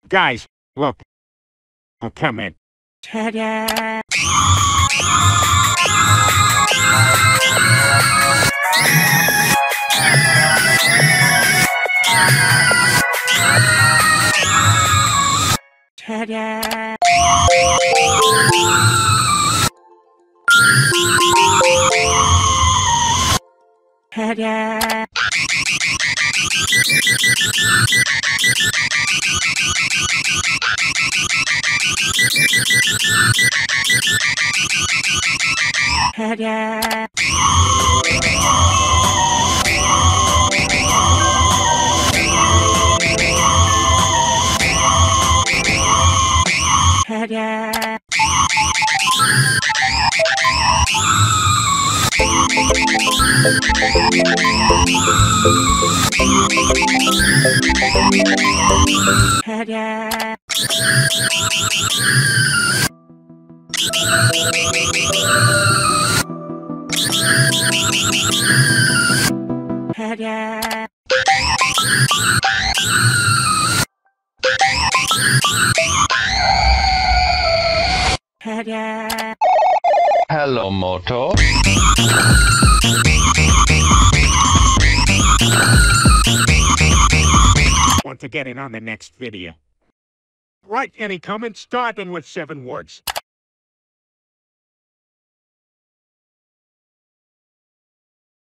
Guys, look. I'll come in. Ta-da! Ta-da! Ta-da! Ta-da! Ta-da! Ta-da! Ta-da! Ta-da! Hello, Moto. Want to get in on the next video? Write any comments starting with 7 words.